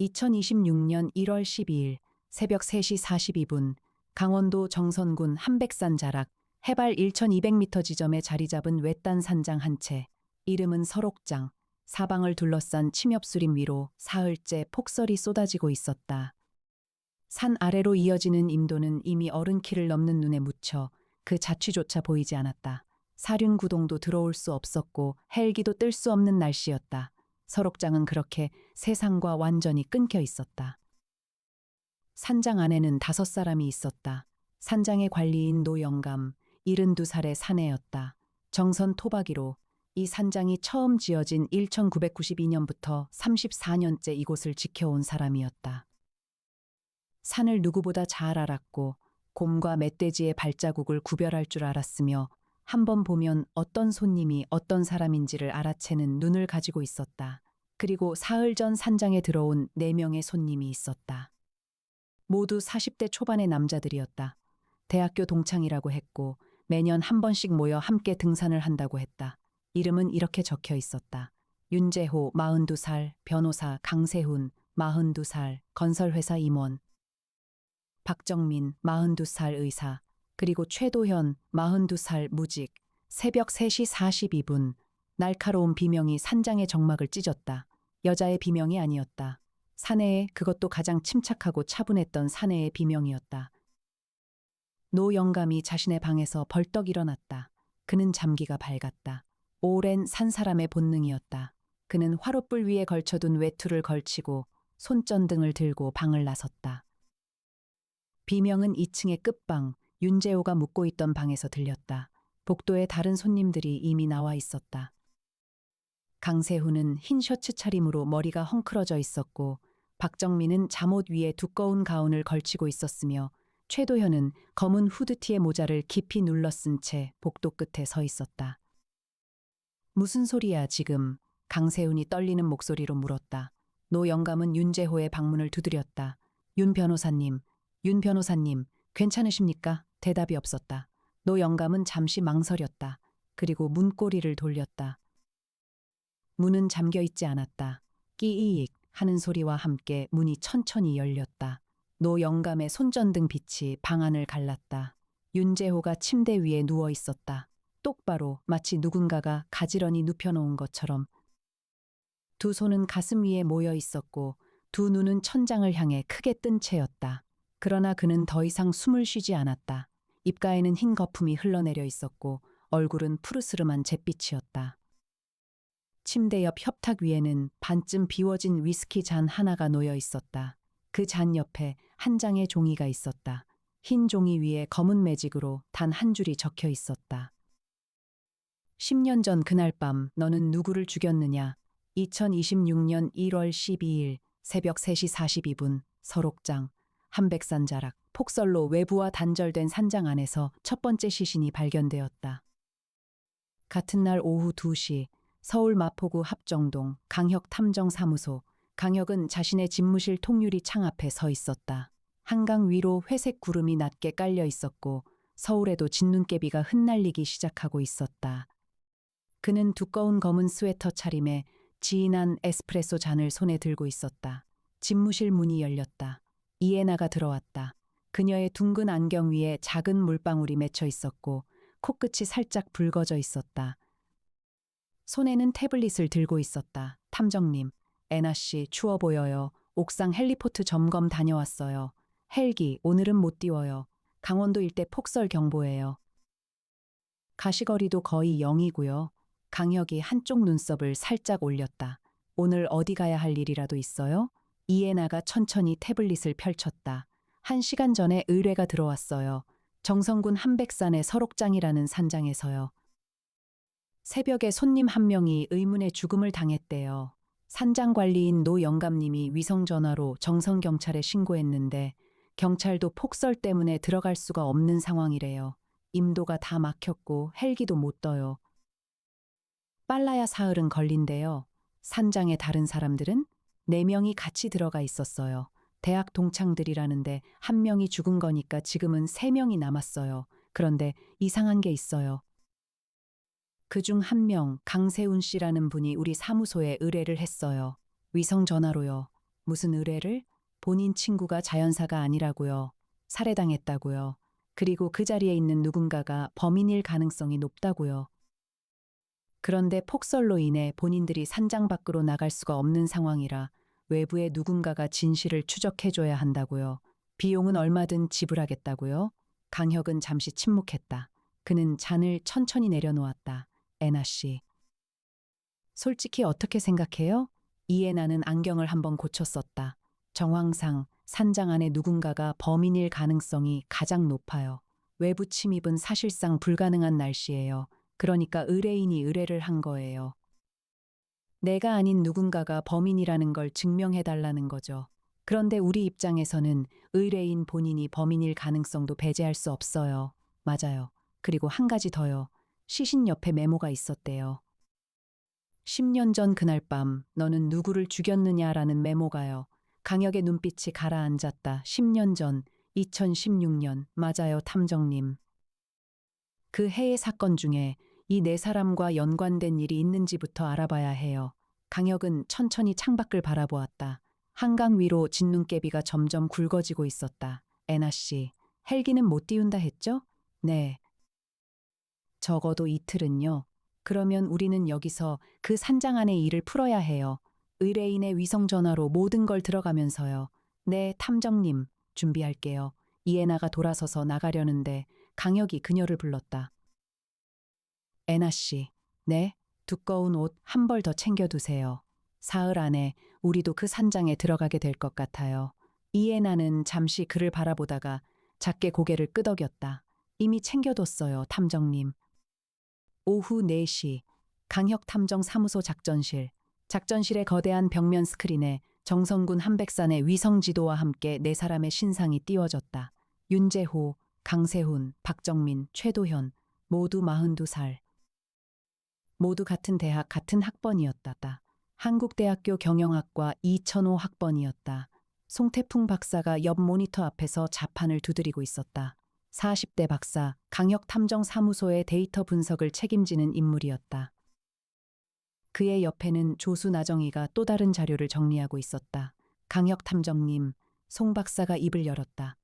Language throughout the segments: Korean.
2026년 1월 12일 새벽 3시 42분 강원도 정선군 한백산 자락 해발 1200m 지점에 자리 잡은 외딴 산장 한 채, 이름은 설옥장, 사방을 둘러싼 침엽수림 위로 사흘째 폭설이 쏟아지고 있었다. 산 아래로 이어지는 임도는 이미 어른 키를 넘는 눈에 묻혀 그 자취조차 보이지 않았다. 사륜구동도 들어올 수 없었고 헬기도 뜰 수 없는 날씨였다. 설옥장은 그렇게 세상과 완전히 끊겨 있었다. 산장 안에는 5사람이 있었다. 산장의 관리인 노영감, 72살의 사내였다. 정선 토박이로 이 산장이 처음 지어진 1992년부터 34년째 이곳을 지켜온 사람이었다. 산을 누구보다 잘 알았고 곰과 멧돼지의 발자국을 구별할 줄 알았으며 한 번 보면 어떤 손님이 어떤 사람인지를 알아채는 눈을 가지고 있었다. 그리고 사흘 전 산장에 들어온 4명의 손님이 있었다. 모두 40대 초반의 남자들이었다. 대학교 동창이라고 했고 매년 한 번씩 모여 함께 등산을 한다고 했다. 이름은 이렇게 적혀 있었다. 윤재호 42살, 변호사 강세훈 42살, 건설회사 임원, 박정민 42살 의사, 그리고 최도현 42살 무직. 새벽 3시 42분 날카로운 비명이 산장의 정막을 찢었다. 여자의 비명이 아니었다. 사내의, 그것도 가장 침착하고 차분했던 사내의 비명이었다. 노 영감이 자신의 방에서 벌떡 일어났다. 그는 잠기가 밝았다. 오랜 산 사람의 본능이었다. 그는 화롯불 위에 걸쳐둔 외투를 걸치고 손전등을 들고 방을 나섰다. 비명은 2층의 끝방, 윤재호가 묵고 있던 방에서 들렸다. 복도에 다른 손님들이 이미 나와 있었다. 강세훈은 흰 셔츠 차림으로 머리가 헝클어져 있었고 박정민은 잠옷 위에 두꺼운 가운을 걸치고 있었으며 최도현은 검은 후드티의 모자를 깊이 눌러 쓴 채 복도 끝에 서 있었다. 무슨 소리야 지금? 강세훈이 떨리는 목소리로 물었다. 노 영감은 윤재호의 방문을 두드렸다. 윤 변호사님, 괜찮으십니까? 대답이 없었다. 노 영감은 잠시 망설였다. 그리고 문고리를 돌렸다. 문은 잠겨 있지 않았다. 끼익 하는 소리와 함께 문이 천천히 열렸다. 노 영감의 손전등 빛이 방 안을 갈랐다. 윤재호가 침대 위에 누워 있었다. 똑바로, 마치 누군가가 가지런히 눕혀놓은 것처럼. 두 손은 가슴 위에 모여 있었고 두 눈은 천장을 향해 크게 뜬 채였다. 그러나 그는 더 이상 숨을 쉬지 않았다. 입가에는 흰 거품이 흘러내려 있었고 얼굴은 푸르스름한 잿빛이었다. 침대 옆 협탁 위에는 반쯤 비워진 위스키 잔 하나가 놓여 있었다. 그 잔 옆에 한 장의 종이가 있었다. 흰 종이 위에 검은 매직으로 단 한 줄이 적혀 있었다. 10년 전 그날 밤 너는 누구를 죽였느냐? 2026년 1월 12일 새벽 3시 42분 설옥장, 한백산 자락, 폭설로 외부와 단절된 산장 안에서 첫 번째 시신이 발견되었다. 같은 날 오후 2시 서울 마포구 합정동 강혁탐정사무소, 강혁은 자신의 집무실 통유리 창 앞에 서 있었다. 한강 위로 회색 구름이 낮게 깔려 있었고 서울에도 진눈깨비가 흩날리기 시작하고 있었다. 그는 두꺼운 검은 스웨터 차림에 진한 에스프레소 잔을 손에 들고 있었다. 집무실 문이 열렸다. 이에나가 들어왔다. 그녀의 둥근 안경 위에 작은 물방울이 맺혀 있었고 코끝이 살짝 붉어져 있었다. 손에는 태블릿을 들고 있었다. 탐정님, 애나 씨 추워 보여요. 옥상 헬리포트 점검 다녀왔어요. 헬기, 오늘은 못 띄워요. 강원도 일대 폭설 경보예요. 가시거리도 거의 0이고요. 강혁이 한쪽 눈썹을 살짝 올렸다. 오늘 어디 가야 할 일이라도 있어요? 이에나가 천천히 태블릿을 펼쳤다. 1시간 전에 의뢰가 들어왔어요. 정선군 한백산의 설옥장이라는 산장에서요. 새벽에 손님 한 명이 의문의 죽음을 당했대요. 산장 관리인 노 영감님이 위성전화로 정선경찰에 신고했는데 경찰도 폭설 때문에 들어갈 수가 없는 상황이래요. 임도가 다 막혔고 헬기도 못 떠요. 빨라야 사흘은 걸린대요. 산장의 다른 사람들은 4명이 같이 들어가 있었어요. 대학 동창들이라는데 1명이 죽은 거니까 지금은 3명이 남았어요. 그런데 이상한 게 있어요. 그중 1명, 강세훈 씨라는 분이 우리 사무소에 의뢰를 했어요. 위성 전화로요. 무슨 의뢰를? 본인 친구가 자연사가 아니라고요. 살해당했다고요. 그리고 그 자리에 있는 누군가가 범인일 가능성이 높다고요. 그런데 폭설로 인해 본인들이 산장 밖으로 나갈 수가 없는 상황이라 외부의 누군가가 진실을 추적해줘야 한다고요. 비용은 얼마든 지불하겠다고요. 강혁은 잠시 침묵했다. 그는 잔을 천천히 내려놓았다. 애나 씨. 솔직히 어떻게 생각해요? 이애나는 안경을 한번 고쳤었다. 정황상 산장 안에 누군가가 범인일 가능성이 가장 높아요. 외부 침입은 사실상 불가능한 날씨예요. 그러니까 의뢰인이 의뢰를 한 거예요. 내가 아닌 누군가가 범인이라는 걸 증명해달라는 거죠. 그런데 우리 입장에서는 의뢰인 본인이 범인일 가능성도 배제할 수 없어요. 맞아요. 그리고 한 가지 더요. 시신 옆에 메모가 있었대요. 10년 전 그날 밤 너는 누구를 죽였느냐라는 메모가요. 강혁의 눈빛이 가라앉았다. 10년 전, 2016년. 맞아요, 탐정님. 그 해의 사건 중에 이 네 사람과 연관된 일이 있는지부터 알아봐야 해요. 강혁은 천천히 창밖을 바라보았다. 한강 위로 진눈깨비가 점점 굵어지고 있었다. 애나 씨, 헬기는 못 띄운다 했죠? 네. 적어도 이틀은요. 그러면 우리는 여기서 그 산장 안의 일을 풀어야 해요. 의뢰인의 위성 전화로 모든 걸 들어가면서요. 네, 탐정님, 준비할게요. 이애나가 돌아서서 나가려는데 강혁이 그녀를 불렀다. 애나 씨, 네, 두꺼운 옷 한 벌 더 챙겨두세요. 사흘 안에 우리도 그 산장에 들어가게 될 것 같아요. 이애나는 잠시 그를 바라보다가 작게 고개를 끄덕였다. 이미 챙겨뒀어요, 탐정님. 오후 4시, 강혁탐정사무소 작전실. 작전실의 거대한 벽면 스크린에 정성군 한백산의 위성 지도와 함께 네 사람의 신상이 띄워졌다. 윤재호, 강세훈, 박정민, 최도현, 모두 42살. 모두 같은 대학 같은 학번이었다. 한국대학교 경영학과 2005 학번이었다. 송태풍 박사가 옆 모니터 앞에서 자판을 두드리고 있었다. 40대 박사, 강혁탐정사무소의 데이터 분석을 책임지는 인물이었다. 그의 옆에는 조수 나정희가 또 다른 자료를 정리하고 있었다. 강혁탐정님, 송 박사가 입을 열었다.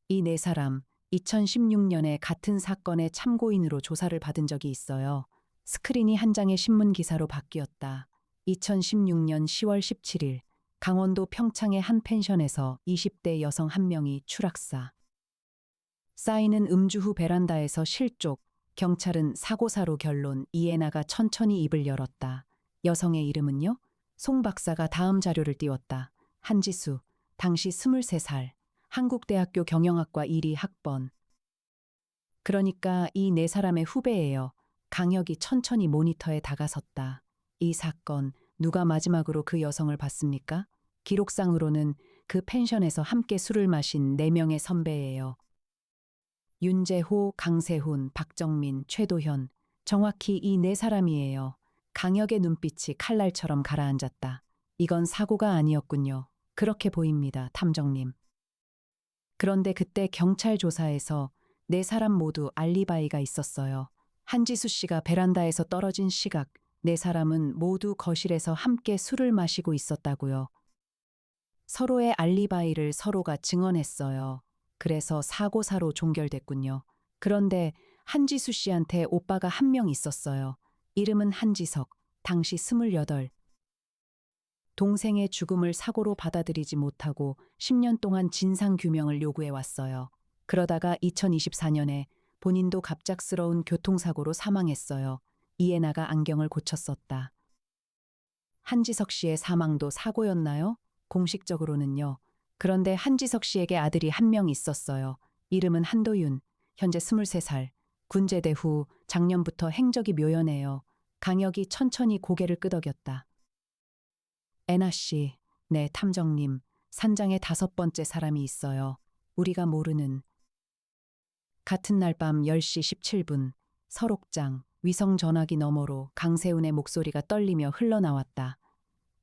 이 네 사람, 2016년에 같은 사건의 참고인으로 조사를 받은 적이 있어요. 스크린이 한 장의 신문 기사로 바뀌었다. 2016년 10월 17일, 강원도 평창의 한 펜션에서 20대 여성 한 명이 추락사. 쌓이는 음주 후 베란다에서 실족, 경찰은 사고사로 결론. 이애나가 천천히 입을 열었다. 여성의 이름은요? 송 박사가 다음 자료를 띄웠다. 한지수, 당시 23살, 한국대학교 경영학과 1위 학번. 그러니까 이 네 사람의 후배예요. 강혁이 천천히 모니터에 다가섰다. 이 사건, 누가 마지막으로 그 여성을 봤습니까? 기록상으로는 그 펜션에서 함께 술을 마신 4명의 선배예요. 윤재호, 강세훈, 박정민, 최도현. 정확히 이 네 사람이에요. 강혁의 눈빛이 칼날처럼 가라앉았다. 이건 사고가 아니었군요. 그렇게 보입니다, 탐정님. 그런데 그때 경찰 조사에서 네 사람 모두 알리바이가 있었어요. 한지수 씨가 베란다에서 떨어진 시각, 네 사람은 모두 거실에서 함께 술을 마시고 있었다고요. 서로의 알리바이를 서로가 증언했어요. 그래서 사고사로 종결됐군요. 그런데 한지수 씨한테 오빠가 한 명 있었어요. 이름은 한지석, 당시 28. 동생의 죽음을 사고로 받아들이지 못하고 10년 동안 진상규명을 요구해 왔어요. 그러다가 2024년에 본인도 갑작스러운 교통사고로 사망했어요. 이애나가 안경을 고쳤었다. 한지석 씨의 사망도 사고였나요? 공식적으로는요. 그런데 한지석 씨에게 아들이 한 명 있었어요. 이름은 한도윤, 현재 23살. 군제대 후 작년부터 행적이 묘연해요. 강혁이 천천히 고개를 끄덕였다. 애나 씨, 네, 탐정님, 산장에 5번째 사람이 있어요. 우리가 모르는. 같은 날 밤 10시 17분, 설옥장, 위성 전화기 너머로 강세훈의 목소리가 떨리며 흘러나왔다.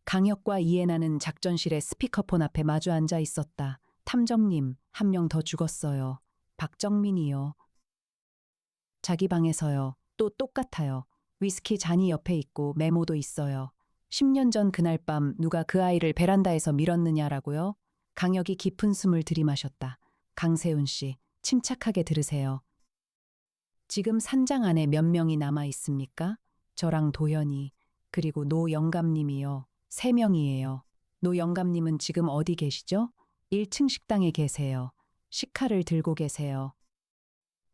강혁과 이애나는 작전실의 스피커폰 앞에 마주 앉아 있었다. 탐정님, 한 명 더 죽었어요. 박정민이요. 자기 방에서요. 또 똑같아요. 위스키 잔이 옆에 있고 메모도 있어요. 10년 전 그날 밤 누가 그 아이를 베란다에서 밀었느냐라고요? 강혁이 깊은 숨을 들이마셨다. 강세훈 씨, 침착하게 들으세요. 지금 산장 안에 몇 명이 남아 있습니까? 저랑 도현이, 그리고 노 영감님이요. 3명이에요. 노 영감님은 지금 어디 계시죠? 1층 식당에 계세요. 식칼을 들고 계세요.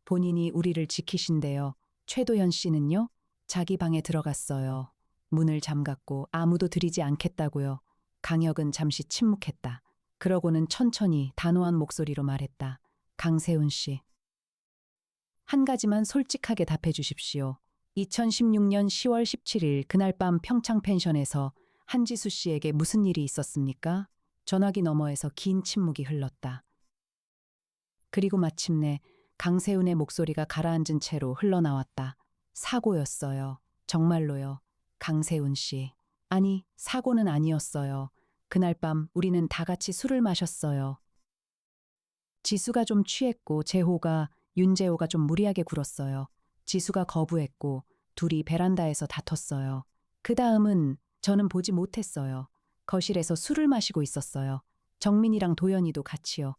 본인이 우리를 지키신대요. 최도현 씨는요? 자기 방에 들어갔어요. 문을 잠갔고 아무도 들이지 않겠다고요. 강혁은 잠시 침묵했다. 그러고는 천천히 단호한 목소리로 말했다. 강세훈 씨. 한 가지만 솔직하게 답해 주십시오. 2016년 10월 17일 그날 밤 평창 펜션에서 한지수 씨에게 무슨 일이 있었습니까? 전화기 너머에서 긴 침묵이 흘렀다. 그리고 마침내 강세훈의 목소리가 가라앉은 채로 흘러나왔다. 사고였어요. 정말로요. 강세훈 씨. 아니, 사고는 아니었어요. 그날 밤 우리는 다 같이 술을 마셨어요. 지수가 좀 취했고 윤재호가 좀 무리하게 굴었어요. 지수가 거부했고 둘이 베란다에서 다퉜어요. 그 다음은 저는 보지 못했어요. 거실에서 술을 마시고 있었어요. 정민이랑 도연이도 같이요.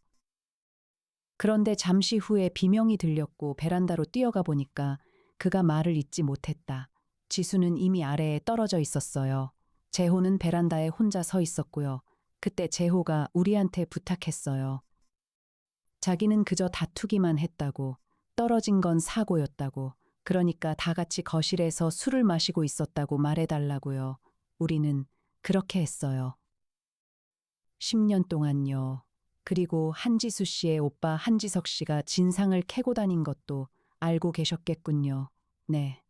그런데 잠시 후에 비명이 들렸고 베란다로 뛰어가 보니까 그가 말을 잇지 못했다. 지수는 이미 아래에 떨어져 있었어요. 재호는 베란다에 혼자 서 있었고요. 그때 재호가 우리한테 부탁했어요. 자기는 그저 다투기만 했다고, 떨어진 건 사고였다고, 그러니까 다 같이 거실에서 술을 마시고 있었다고 말해달라고요. 우리는 그렇게 했어요. 10년 동안요. 그리고 한지수 씨의 오빠 한지석 씨가 진상을 캐고 다닌 것도 알고 계셨겠군요. 네.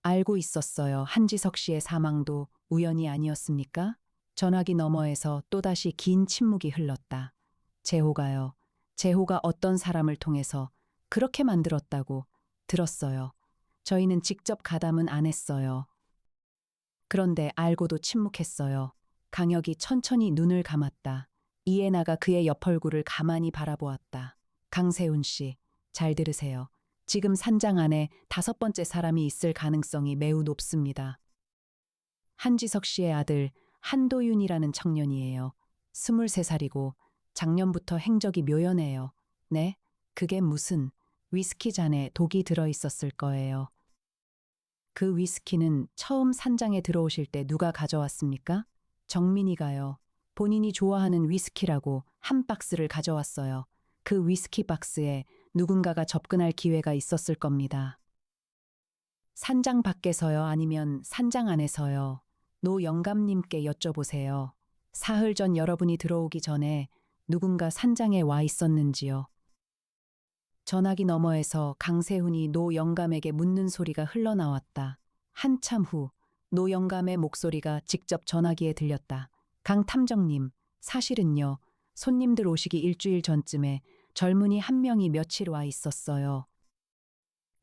알고 있었어요. 한지석 씨의 사망도 우연이 아니었습니까? 전화기 너머에서 또다시 긴 침묵이 흘렀다. 재호가요. 재호가 어떤 사람을 통해서 그렇게 만들었다고 들었어요. 저희는 직접 가담은 안 했어요. 그런데 알고도 침묵했어요. 강혁이 천천히 눈을 감았다. 이해나가 그의 옆얼굴을 가만히 바라보았다. 강세훈 씨, 잘 들으세요. 지금 산장 안에 5번째 사람이 있을 가능성이 매우 높습니다. 한지석 씨의 아들 한도윤이라는 청년이에요. 23살이고 작년부터 행적이 묘연해요. 네? 그게 무슨 위스키 잔에 독이 들어 있었을 거예요. 그 위스키는 처음 산장에 들어오실 때 누가 가져왔습니까? 정민이가요. 본인이 좋아하는 위스키라고 한 박스를 가져왔어요. 그 위스키 박스에 누군가가 접근할 기회가 있었을 겁니다. 산장 밖에서요, 아니면 산장 안에서요. 노 영감님께 여쭤보세요. 사흘 전 여러분이 들어오기 전에 누군가 산장에 와 있었는지요. 전화기 너머에서 강세훈이 노 영감에게 묻는 소리가 흘러나왔다. 한참 후 노 영감의 목소리가 직접 전화기에 들렸다. 강 탐정님, 사실은요. 손님들 오시기 일주일 전쯤에 젊은이 한 명이 며칠 와 있었어요.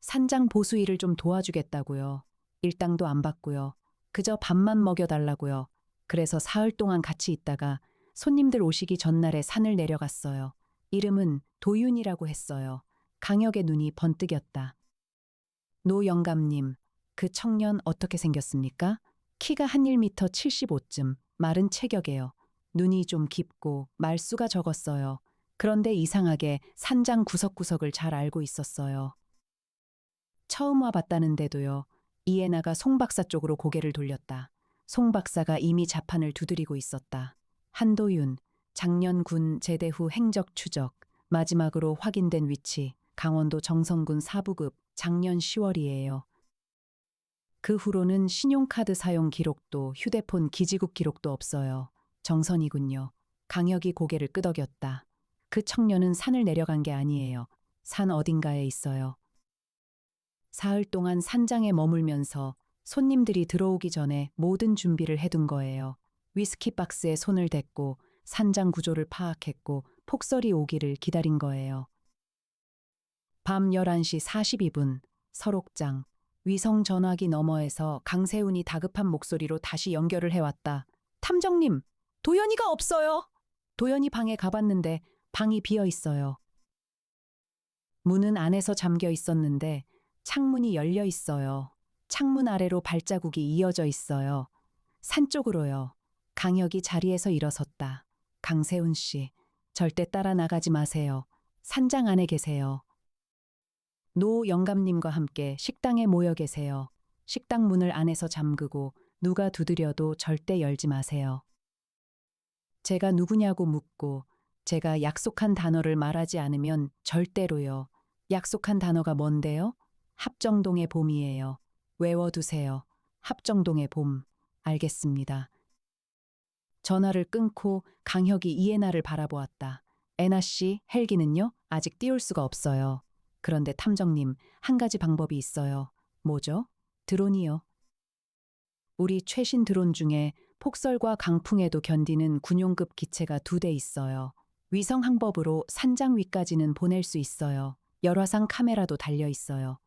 산장 보수 일을 좀 도와주겠다고요. 일당도 안 받고요. 그저 밥만 먹여달라고요. 그래서 사흘 동안 같이 있다가 손님들 오시기 전날에 산을 내려갔어요. 이름은 도윤이라고 했어요. 강혁의 눈이 번뜩였다. 노 영감님, 그 청년 어떻게 생겼습니까? 키가 한 1m 75쯤, 마른 체격이에요. 눈이 좀 깊고 말수가 적었어요. 그런데 이상하게 산장 구석구석을 잘 알고 있었어요. 처음 와봤다는데도요. 이해나가 송 박사 쪽으로 고개를 돌렸다. 송 박사가 이미 자판을 두드리고 있었다. 한도윤, 작년 군 제대 후 행적 추적, 마지막으로 확인된 위치, 강원도 정선군 사부급, 작년 10월이에요. 그 후로는 신용카드 사용 기록도 휴대폰 기지국 기록도 없어요. 정선이군요. 강혁이 고개를 끄덕였다. 그 청년은 산을 내려간 게 아니에요. 산 어딘가에 있어요. 사흘 동안 산장에 머물면서 손님들이 들어오기 전에 모든 준비를 해둔 거예요. 위스키 박스에 손을 댔고 산장 구조를 파악했고 폭설이 오기를 기다린 거예요. 밤 11시 42분, 설옥장. 위성 전화기 너머에서 강세훈이 다급한 목소리로 다시 연결을 해왔다. 탐정님, 도연이가 없어요. 도연이 방에 가봤는데 방이 비어 있어요. 문은 안에서 잠겨 있었는데 창문이 열려 있어요. 창문 아래로 발자국이 이어져 있어요. 산 쪽으로요. 강혁이 자리에서 일어섰다. 강세훈 씨, 절대 따라 나가지 마세요. 산장 안에 계세요. 노 영감님과 함께 식당에 모여 계세요. 식당 문을 안에서 잠그고 누가 두드려도 절대 열지 마세요. 제가 누구냐고 묻고 제가 약속한 단어를 말하지 않으면 절대로요. 약속한 단어가 뭔데요? 합정동의 봄이에요. 외워두세요. 합정동의 봄. 알겠습니다. 전화를 끊고 강혁이 이해나를 바라보았다. 애나 씨, 헬기는요? 아직 띄울 수가 없어요. 그런데 탐정님, 한 가지 방법이 있어요. 뭐죠? 드론이요. 우리 최신 드론 중에 폭설과 강풍에도 견디는 군용급 기체가 2대 있어요. 위성 항법으로 산장 위까지는 보낼 수 있어요. 열화상 카메라도 달려 있어요.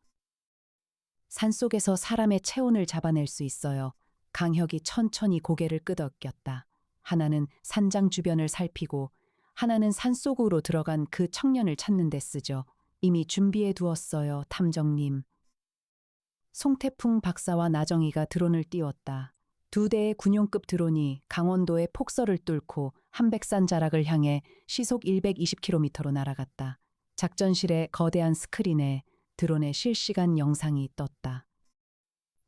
산속에서 사람의 체온을 잡아낼 수 있어요. 강혁이 천천히 고개를 끄덕였다. 하나는 산장 주변을 살피고 하나는 산속으로 들어간 그 청년을 찾는 데 쓰죠. 이미 준비해 두었어요, 탐정님. 송태풍 박사와 나정이가 드론을 띄웠다. 2대의 군용급 드론이 강원도의 폭설을 뚫고 한백산 자락을 향해 시속 120km로 날아갔다. 작전실의 거대한 스크린에 드론의 실시간 영상이 떴다.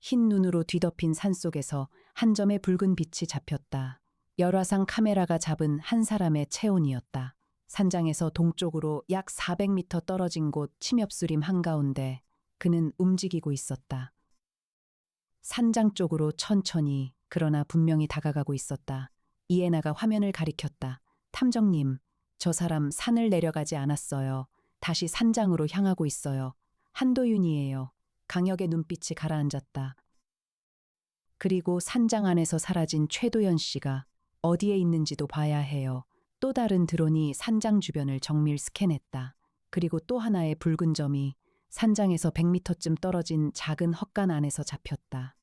흰 눈으로 뒤덮인 산속에서 한 점의 붉은 빛이 잡혔다. 열화상 카메라가 잡은 한 사람의 체온이었다. 산장에서 동쪽으로 약 400m 떨어진 곳 침엽수림 한가운데 그는 움직이고 있었다. 산장 쪽으로 천천히 그러나 분명히 다가가고 있었다. 이에나가 화면을 가리켰다. 탐정님, 저 사람 산을 내려가지 않았어요. 다시 산장으로 향하고 있어요. 한도윤이에요. 강혁의 눈빛이 가라앉았다. 그리고 산장 안에서 사라진 최도연 씨가 어디에 있는지도 봐야 해요. 또 다른 드론이 산장 주변을 정밀 스캔했다. 그리고 또 하나의 붉은 점이 산장에서 100m쯤 떨어진 작은 헛간 안에서 잡혔다.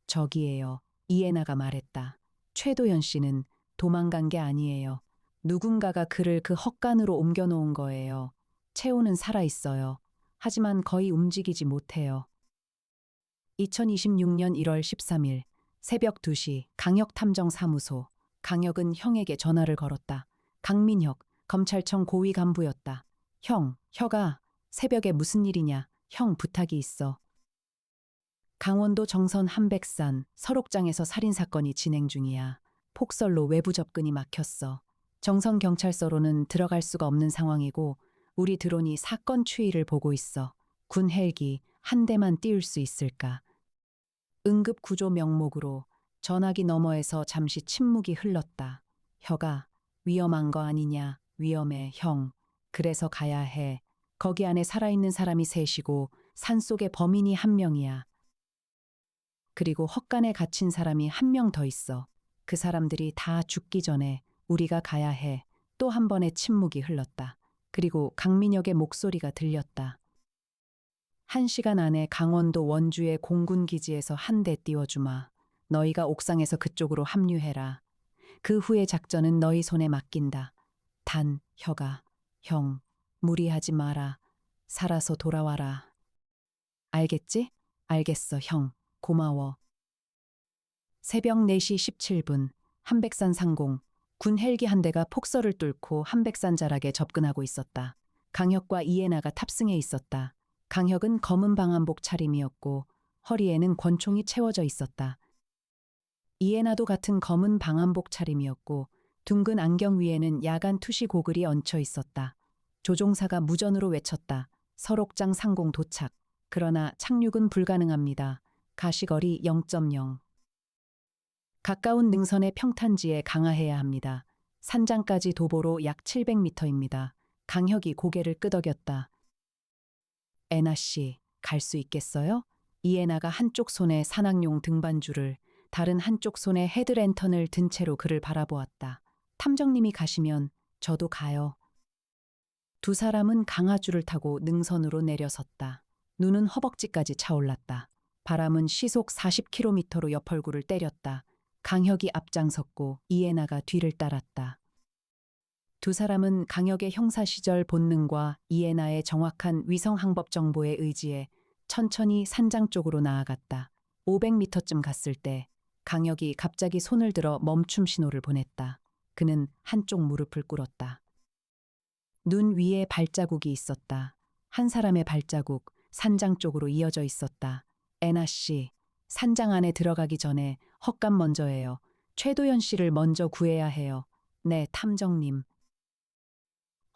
저기에요. 이에나가 말했다. 최도연 씨는 도망간 게 아니에요. 누군가가 그를 그 헛간으로 옮겨놓은 거예요. 체온은 살아있어요. 하지만 거의 움직이지 못해요. 2026년 1월 13일 새벽 2시 강혁탐정사무소. 강혁은 형에게 전화를 걸었다. 강민혁, 검찰청 고위 간부였다. 형, 혀가 새벽에 무슨 일이냐? 형 부탁이 있어. 강원도 정선 한백산 설옥장에서 살인사건이 진행 중이야. 폭설로 외부 접근이 막혔어. 정선 경찰서로는 들어갈 수가 없는 상황이고 우리 드론이 사건 추이를 보고 있어. 군 헬기 한 대만 띄울 수 있을까? 응급 구조 명목으로 전화기 너머에서 잠시 침묵이 흘렀다. 혀가 위험한 거 아니냐? 위험해, 형. 그래서 가야 해. 거기 안에 살아있는 사람이 셋이고 산속에 범인이 1명이야. 그리고 헛간에 갇힌 사람이 1명 더 있어. 그 사람들이 다 죽기 전에 우리가 가야 해. 또 한 번의 침묵이 흘렀다. 그리고 강민혁의 목소리가 들렸다. 1시간 안에 강원도 원주의 공군기지에서 한 대 띄워주마. 너희가 옥상에서 그쪽으로 합류해라. 그 후의 작전은 너희 손에 맡긴다. 단, 혀가, 형, 무리하지 마라. 살아서 돌아와라. 알겠지? 알겠어, 형. 고마워. 새벽 4시 17분, 한백산 상공. 군 헬기 한 대가 폭설을 뚫고 한백산 자락에 접근하고 있었다. 강혁과 이에나가 탑승해 있었다. 강혁은 검은 방한복 차림이었고 허리에는 권총이 채워져 있었다. 이에나도 같은 검은 방한복 차림이었고 둥근 안경 위에는 야간 투시 고글이 얹혀 있었다. 조종사가 무전으로 외쳤다. 설옥장 상공 도착. 그러나 착륙은 불가능합니다. 가시거리 0.0. 가까운 능선의 평탄지에 강화해야 합니다. 산장까지 도보로 약 700m입니다. 강혁이 고개를 끄덕였다. 애나 씨, 갈 수 있겠어요? 이에나가 한쪽 손에 산악용 등반줄을, 다른 한쪽 손에 헤드랜턴을 든 채로 그를 바라보았다. 탐정님이 가시면 저도 가요. 두 사람은 강화줄을 타고 능선으로 내려섰다. 눈은 허벅지까지 차올랐다. 바람은 시속 40km로 옆얼굴을 때렸다. 강혁이 앞장섰고 이에나가 뒤를 따랐다. 두 사람은 강혁의 형사 시절 본능과 이에나의 정확한 위성 항법 정보에 의지해 천천히 산장 쪽으로 나아갔다. 500m쯤 갔을 때 강혁이 갑자기 손을 들어 멈춤 신호를 보냈다. 그는 한쪽 무릎을 꿇었다. 눈 위에 발자국이 있었다. 한 사람의 발자국, 산장 쪽으로 이어져 있었다. 애나 씨, 산장 안에 들어가기 전에 헛간 먼저 해요. 최도연 씨를 먼저 구해야 해요. 네, 탐정님.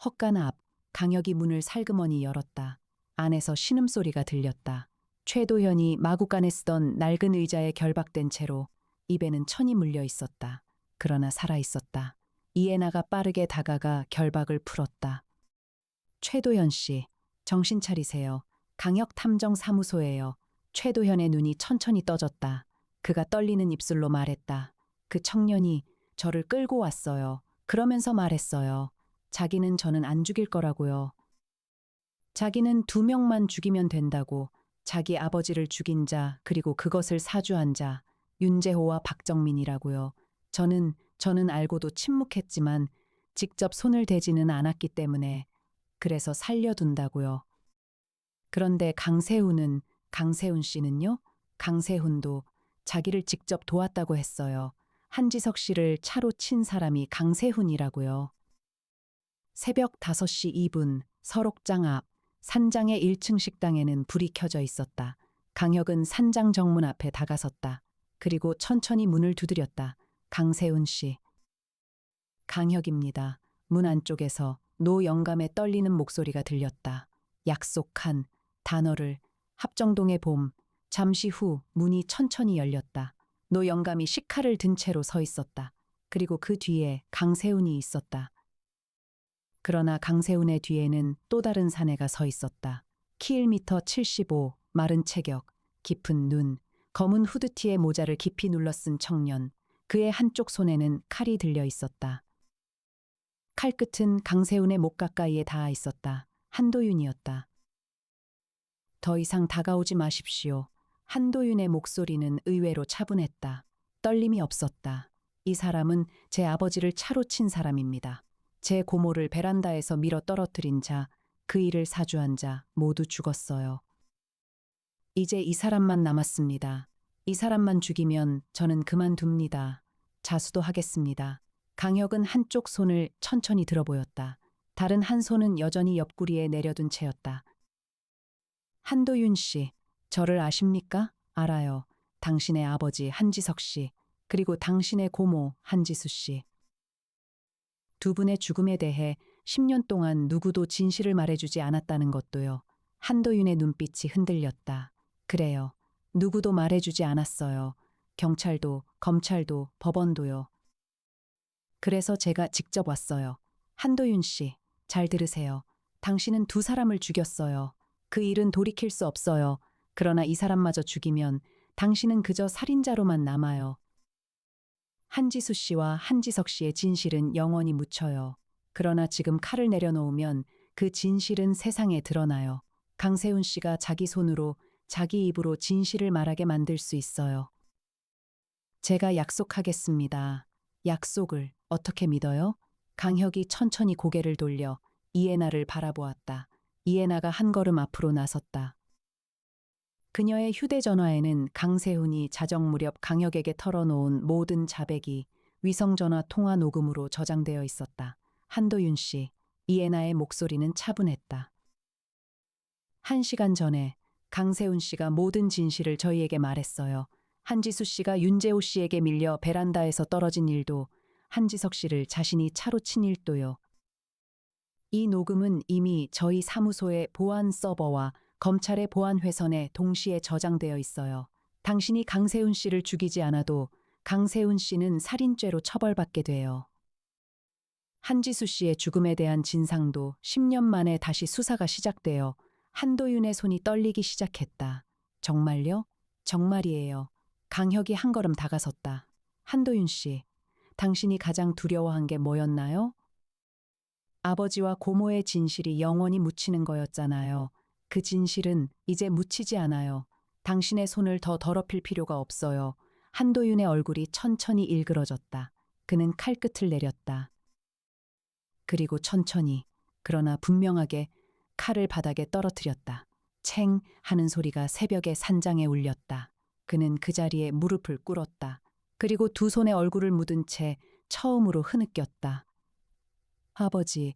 헛간 앞, 강혁이 문을 살그머니 열었다. 안에서 신음소리가 들렸다. 최도현이 마구간에 쓰던 낡은 의자에 결박된 채로 입에는 천이 물려 있었다. 그러나 살아 있었다. 이에나가 빠르게 다가가 결박을 풀었다. 최도현 씨, 정신 차리세요. 강혁 탐정 사무소예요. 최도현의 눈이 천천히 떠졌다. 그가 떨리는 입술로 말했다. 그 청년이 저를 끌고 왔어요. 그러면서 말했어요. 자기는 저는 안 죽일 거라고요. 자기는 2명만 죽이면 된다고. 자기 아버지를 죽인 자, 그리고 그것을 사주한 자, 윤재호와 박정민이라고요. 저는 알고도 침묵했지만 직접 손을 대지는 않았기 때문에 그래서 살려둔다고요. 그런데 강세훈 씨는요? 강세훈도 자기를 직접 도왔다고 했어요. 한지석 씨를 차로 친 사람이 강세훈이라고요. 새벽 5시 2분 설옥장 앞 산장의 1층 식당에는 불이 켜져 있었다. 강혁은 산장 정문 앞에 다가섰다. 그리고 천천히 문을 두드렸다. 강세훈 씨. 강혁입니다. 문 안쪽에서 노영감의 떨리는 목소리가 들렸다. 약속한 단어를 합정동의 봄. 잠시 후 문이 천천히 열렸다. 노영감이 식칼을 든 채로 서 있었다. 그리고 그 뒤에 강세훈이 있었다. 그러나 강세훈의 뒤에는 또 다른 사내가 서 있었다. 키 1m 75, 마른 체격, 깊은 눈, 검은 후드티에 모자를 깊이 눌러쓴 청년. 그의 한쪽 손에는 칼이 들려 있었다. 칼끝은 강세훈의 목 가까이에 닿아 있었다. 한도윤이었다. 더 이상 다가오지 마십시오. 한도윤의 목소리는 의외로 차분했다. 떨림이 없었다. 이 사람은 제 아버지를 차로 친 사람입니다. 제 고모를 베란다에서 밀어 떨어뜨린 자, 그 일을 사주한 자 모두 죽었어요. 이제 이 사람만 남았습니다. 이 사람만 죽이면 저는 그만둡니다. 자수도 하겠습니다. 강혁은 한쪽 손을 천천히 들어보였다. 다른 한 손은 여전히 옆구리에 내려둔 채였다. 한도윤 씨, 저를 아십니까? 알아요. 당신의 아버지 한지석 씨, 그리고 당신의 고모 한지수 씨. 두 분의 죽음에 대해 10년 동안 누구도 진실을 말해주지 않았다는 것도요. 한도윤의 눈빛이 흔들렸다. 그래요. 누구도 말해주지 않았어요. 경찰도, 검찰도, 법원도요. 그래서 제가 직접 왔어요. 한도윤 씨, 잘 들으세요. 당신은 2사람을 죽였어요. 그 일은 돌이킬 수 없어요. 그러나 이 사람마저 죽이면 당신은 그저 살인자로만 남아요. 한지수 씨와 한지석 씨의 진실은 영원히 묻혀요. 그러나 지금 칼을 내려놓으면 그 진실은 세상에 드러나요. 강세훈 씨가 자기 손으로, 자기 입으로 진실을 말하게 만들 수 있어요. 제가 약속하겠습니다. 약속을 어떻게 믿어요? 강혁이 천천히 고개를 돌려 이에나를 바라보았다. 이에나가 한 걸음 앞으로 나섰다. 그녀의 휴대전화에는 강세훈이 자정 무렵 강혁에게 털어놓은 모든 자백이 위성전화 통화 녹음으로 저장되어 있었다. 한도윤 씨, 이에나의 목소리는 차분했다. 1시간 전에 강세훈 씨가 모든 진실을 저희에게 말했어요. 한지수 씨가 윤재호 씨에게 밀려 베란다에서 떨어진 일도, 한지석 씨를 자신이 차로 친 일도요. 이 녹음은 이미 저희 사무소의 보안 서버와 검찰의 보안 회선에 동시에 저장되어 있어요. 당신이 강세훈 씨를 죽이지 않아도 강세훈 씨는 살인죄로 처벌받게 돼요. 한지수 씨의 죽음에 대한 진상도 10년 만에 다시 수사가 시작되어 한도윤의 손이 떨리기 시작했다. 정말요? 정말이에요. 강혁이 한 걸음 다가섰다. 한도윤 씨, 당신이 가장 두려워한 게 뭐였나요? 아버지와 고모의 진실이 영원히 묻히는 거였잖아요. 그 진실은 이제 묻히지 않아요. 당신의 손을 더 더럽힐 필요가 없어요. 한도윤의 얼굴이 천천히 일그러졌다. 그는 칼끝을 내렸다. 그리고 천천히, 그러나 분명하게 칼을 바닥에 떨어뜨렸다. 챙 하는 소리가 새벽의 산장에 울렸다. 그는 그 자리에 무릎을 꿇었다. 그리고 두 손에 얼굴을 묻은 채 처음으로 흐느꼈다. 아버지.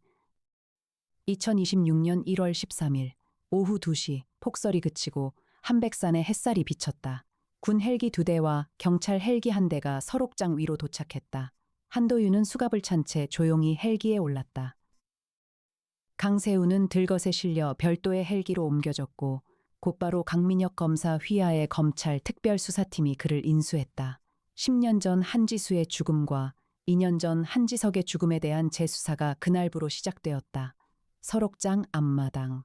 2026년 1월 13일 오후 2시 폭설이 그치고 한백산에 햇살이 비쳤다. 군 헬기 2대와 경찰 헬기 1대가 설옥장 위로 도착했다. 한도윤은 수갑을 찬 채 조용히 헬기에 올랐다. 강세우는 들것에 실려 별도의 헬기로 옮겨졌고 곧바로 강민혁 검사 휘하의 검찰 특별수사팀이 그를 인수했다. 10년 전 한지수의 죽음과 2년 전 한지석의 죽음에 대한 재수사가 그날부로 시작되었다. 설옥장 앞마당.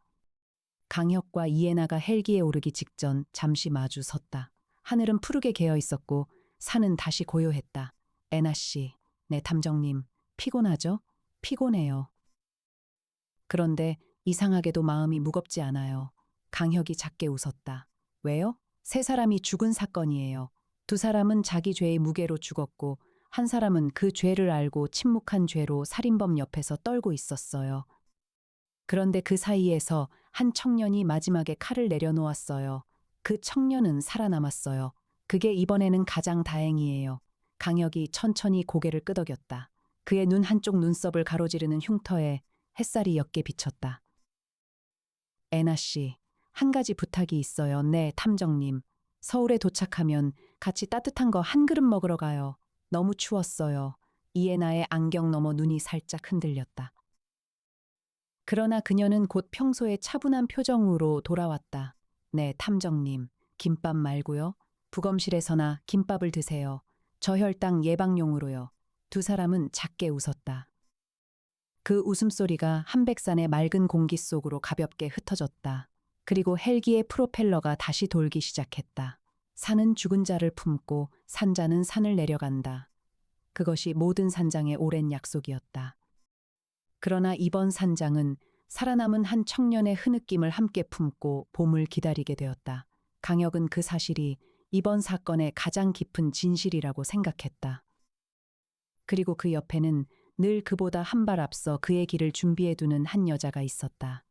강혁과 이해나가 헬기에 오르기 직전 잠시 마주 섰다. 하늘은 푸르게 개어 있었고 산은 다시 고요했다. 애나 씨, 네 탐정님, 피곤하죠? 피곤해요. 그런데 이상하게도 마음이 무겁지 않아요. 강혁이 작게 웃었다. 왜요? 세 사람이 죽은 사건이에요. 두 사람은 자기 죄의 무게로 죽었고 한 사람은 그 죄를 알고 침묵한 죄로 살인범 옆에서 떨고 있었어요. 그런데 그 사이에서 한 청년이 마지막에 칼을 내려놓았어요. 그 청년은 살아남았어요. 그게 이번에는 가장 다행이에요. 강혁이 천천히 고개를 끄덕였다. 그의 눈 한쪽 눈썹을 가로지르는 흉터에 햇살이 옅게 비쳤다. 애나 씨, 한 가지 부탁이 있어요. 네, 탐정님. 서울에 도착하면 같이 따뜻한 거 한 그릇 먹으러 가요. 너무 추웠어요. 이애나의 안경 너머 눈이 살짝 흔들렸다. 그러나 그녀는 곧 평소의 차분한 표정으로 돌아왔다. 네, 탐정님. 김밥 말고요. 부검실에서나 김밥을 드세요. 저혈당 예방용으로요. 두 사람은 작게 웃었다. 그 웃음소리가 한백산의 맑은 공기 속으로 가볍게 흩어졌다. 그리고 헬기의 프로펠러가 다시 돌기 시작했다. 산은 죽은 자를 품고 산자는 산을 내려간다. 그것이 모든 산장의 오랜 약속이었다. 그러나 이번 산장은 살아남은 한 청년의 흐느낌을 함께 품고 봄을 기다리게 되었다. 강혁은 그 사실이 이번 사건의 가장 깊은 진실이라고 생각했다. 그리고 그 옆에는 늘 그보다 한 발 앞서 그의 길을 준비해두는 한 여자가 있었다.